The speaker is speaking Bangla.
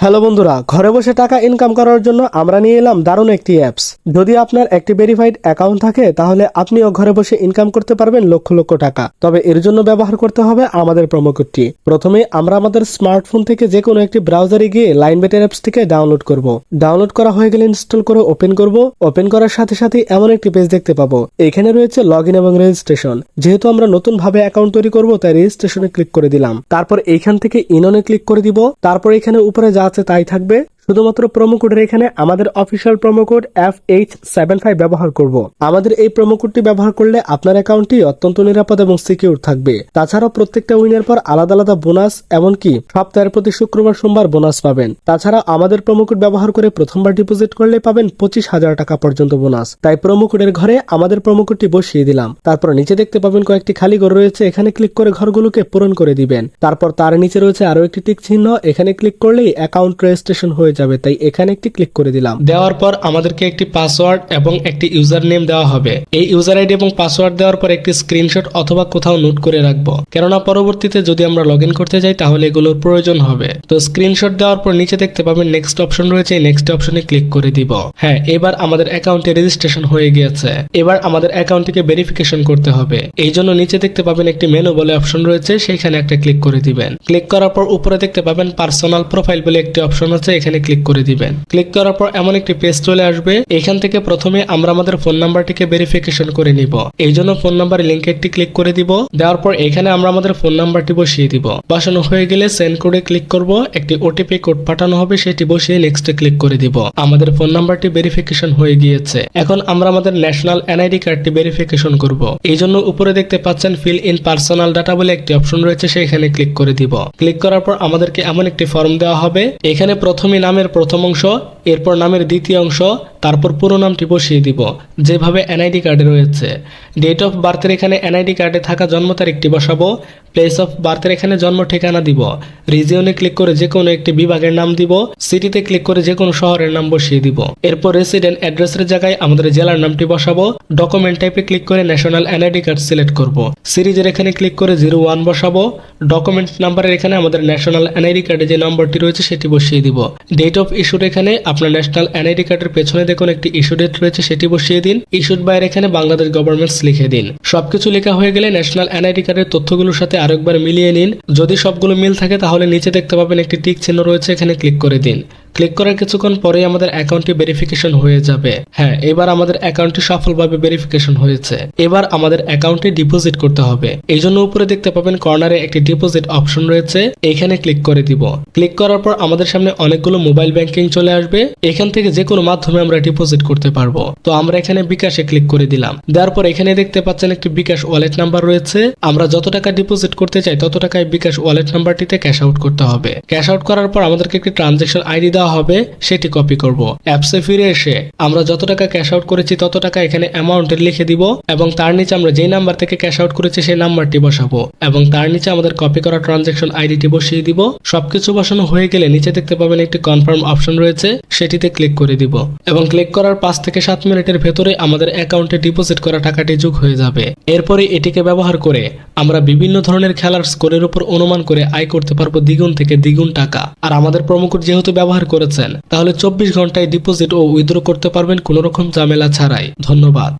হ্যালো বন্ধুরা, ঘরে বসে টাকা ইনকাম করার জন্য আমরা নিয়ে এলাম দারুণ একটি অ্যাপস। যদি আপনার একটি ভেরিফাইড অ্যাকাউন্ট থাকে তাহলে আপনিও ঘরে বসে ইনকাম করতে পারবেন লক্ষ লক্ষ টাকা। তবে এর জন্য ব্যবহার করতে হবে আমাদের প্রোমো কোডটি। প্রথমে আমরা আমাদের স্মার্টফোন থেকে যে কোনো একটি ব্রাউজারে গিয়ে লাইনবেটের অ্যাপসটিকে ডাউনলোড করব। ডাউনলোড করা হয়ে গেলে ইনস্টল করে ওপেন করব। ওপেন করার সাথে সাথে এমন একটি পেজ দেখতে পাবো। এখানে রয়েছে লগ ইন এবং রেজিস্ট্রেশন। যেহেতু আমরা নতুন ভাবে অ্যাকাউন্ট তৈরি করব তাই রেজিস্ট্রেশনে ক্লিক করে দিলাম। তারপর এইখান থেকে ইননে ক্লিক করে দিব। তারপর এখানে উপরে যা আছে তাই থাকবে। শুধুমাত্র প্রোমো কোডের এখানে আমাদের অফিসিয়াল প্রোমো কোড FH75 ব্যবহার করব। আমাদের এই প্রোমো কোডটি ব্যবহার করলে আপনার অ্যাকাউন্টটি অত্যন্ত নিরাপদ এবং সিকিউর থাকবে। তাছাড়াও প্রত্যেকটা উইনের পর আলাদা আলাদা বোনাস, এমনকি সপ্তাহের প্রতি শুক্রবার সোমবার বোনাস পাবেন। তাছাড়া আমাদের প্রোমো কোড ব্যবহার করে প্রথমবার ডিপোজিট করলে পাবেন 25,000 টাকা পর্যন্ত বোনাস। তাই প্রোমো কোডের ঘরে আমাদের প্রোমো কোডটি বসিয়ে দিলাম। তারপর নিচে দেখতে পাবেন কয়েকটি খালি ঘর রয়েছে, এখানে ক্লিক করে ঘরগুলোকে পূরণ করে দিবেন। তারপর তার নিচে রয়েছে আরো একটি টিক চিহ্ন, এখানে ক্লিক করলেই অ্যাকাউন্ট রেজিস্ট্রেশন হয়ে যাবে। তাই এখানে একটি ক্লিক করে দিলাম। দেওয়ার পর আমাদেরকে একটি পাসওয়ার্ড এবং একটি ইউজার নেম দেওয়া হবে। এই ইউজার আইডি এবং পাসওয়ার্ড দেওয়ার পর একটি স্ক্রিনশট অথবা কোথাও নোট করে রাখবো, কেননা পরবর্তীতে যদি আমরা লগ ইন করতে যাই তাহলে এগুলোর প্রয়োজন হবে। তো স্ক্রিনশট দেওয়ার পর নিচে দেখতে পাবেন নেক্সট অপশন রয়েছে, এই নেক্সট অপশনে ক্লিক করে দিব। হ্যাঁ, এবার আমাদের অ্যাকাউন্টে রেজিস্ট্রেশন হয়ে গিয়েছে। এবার আমাদের অ্যাকাউন্টটিকে ভেরিফিকেশন করতে হবে। এই জন্য নিচে দেখতে পাবেন একটি মেনু বলে অপশন রয়েছে, সেখানে একটা ক্লিক করে দিবেন। ক্লিক করার পর উপরে দেখতে পাবেন পার্সোনাল প্রোফাইল বলে একটি অপশন আছে, এখানে ক্লিক করে দিবেন। ক্লিক করার পর এমন একটি পেজ চলে আসবে। এখান থেকে প্রথমে আমরা আমাদের ফোন নাম্বারটিকে ভেরিফিকেশন করে নিব। এই জন্য ফোন নাম্বার লিঙ্কে একটি ক্লিক করে দিব। দেওয়ার পর এখানে আমরা আমাদের ফোন নাম্বারটি বসিয়ে দিব। বসানো হয়ে গেলে সেন্ড কোডে ক্লিক করব। একটি ওটিপি কোড পাঠানো হবে, সেটি বসিয়ে নেক্সটে ক্লিক করে দিব। আমাদের ফোন নাম্বারটি ভেরিফিকেশন হয়ে গিয়েছে। এখন আমরা আমাদের ন্যাশনাল এনআইডি কার্ডটি ভেরিফিকেশন করব। এই জন্য উপরে দেখতে পাচ্ছেন ফিল ইন পার্সোনাল ডাটা বলে একটি অপশন রয়েছে, সেখানে ক্লিক করে দিব। ক্লিক করার পর আমাদেরকে এমন একটি ফর্ম দেওয়া হবে। এখানে প্রথমে নামের প্রথম অংশ, এরপর নামের দ্বিতীয় অংশ, তারপর পুরো নামটি বসিয়ে দিব যেভাবে এনআইডি কার্ডে রয়েছে। ডেট অফ বার্থের এখানে এনআইডি কার্ডে থাকা জন্ম তারিখটি বসাবো। প্লেস অফ বার্থের এখানে জন্ম ঠিকানা দিব। রিজিয়নে ক্লিক করে যে কোনো একটি বিভাগের নাম দিব। সিটিতে ক্লিক করে যে কোনো শহরের নাম বসিয়ে দিব। এরপর রেসিডেন্ট অ্যাড্রেসের জায়গায় আমাদের জেলার নামটি বসাবো। ডকুমেন্ট টাইপে ক্লিক করে ন্যাশনাল এনআইডি কার্ড সিলেক্ট করব। সিরিজের এখানে ক্লিক করে 01 বসাবো। ডকুমেন্ট নাম্বারের এখানে আমাদের ন্যাশনাল এনআইডি কার্ডে যে নম্বরটি রয়েছে সেটি বসিয়ে দিব। ডেট অফ ইস্যুর এখানে আপনার ন্যাশনাল এনআইডি কার্ডের পেছনে দেখুন একটি ইস্যু ডেট রয়েছে, সেটি বসিয়ে দিন। ইস্যুড বাইরে এখানে বাংলাদেশ গভর্নমেন্টস লিখে দিন। সবকিছু লেখা হয়ে গেলে ন্যাশনাল এনআইডি কার্ডের তথ্যগুলোর সাথে আরেকবার মিলিয়ে নিন। যদি সবগুলো মিল থাকে তাহলে নিচে দেখতে পাবেন একটি টিক চিহ্ন রয়েছে, এখানে ক্লিক করে দিন। ক্লিক করার কিছুক্ষণ পরেই আমাদের অ্যাকাউন্টটি ভেরিফিকেশন হয়ে যাবে। হ্যাঁ, এবার আমাদের অ্যাকাউন্টটি সফলভাবে ভেরিফিকেশন হয়েছে। এবার আমাদের অ্যাকাউন্টে ডিপোজিট করতে হবে। এই জন্য উপরে দেখতে পাবেন কর্নারে একটি ডিপোজিট অপশন রয়েছে, এখানে ক্লিক করে দিব। ক্লিক করার পর আমাদের সামনে অনেকগুলো মোবাইল ব্যাংকিং চলে আসবে। এখান থেকে যে কোনো মাধ্যমে আমরা ডিপোজিট করতে পারবো। তো আমরা এখানে বিকাশে ক্লিক করে দিলাম। দেওয়ার পর এখানে দেখতে পাচ্ছেন একটি বিকাশ ওয়ালেট নাম্বার রয়েছে। আমরা যত টাকা ডিপোজিট করতে চাই তত টাকায় বিকাশ ওয়ালেট নাম্বারটিতে ক্যাশ আউট করতে হবে। ক্যাশ আউট করার পর আমাদেরকে একটি ট্রানজাকশন আইডি দেওয়া হবে, সেটি কপি করব। অ্যাপসে ফিরে এসে আমরা যত টাকা ক্যাশ আউট করেছি তত টাকা এখানে অ্যামাউন্টের লিখে দিব এবং তার নিচে আমরা যেই নাম্বার থেকে ক্যাশ আউট করেছি সেই নাম্বারটি বসাবো এবং তার নিচে আমাদের কপি করা ট্রানজাকশন আইডিটি বসিয়ে দিব। সবকিছু বসানো হয়ে গেলে নিচে দেখতে পাবেন একটি কনফার্ম অপশন রয়েছে, সেটিতে ক্লিক করে দিব এবং ক্লিক করার 5 থেকে 7 মিনিটের ভেতরে আমাদের অ্যাকাউন্টে ডিপোজিট করা টাকাটি যোগ হয়ে যাবে। এরপরে এটিকে ব্যবহার করে আমরা বিভিন্ন ধরনের খেলার স্কোরের উপর অনুমান করে আয় করতে পারবো দ্বিগুণ থেকে দ্বিগুণ টাকা। আর আমাদের প্রোমো কোড যেহেতু ব্যবহার করেছেন তাহলে 24 ঘন্টায় ডিপোজিট ও উইথড্র করতে পারবেন কোনো রকম ঝামেলা ছাড়াই। ধন্যবাদ।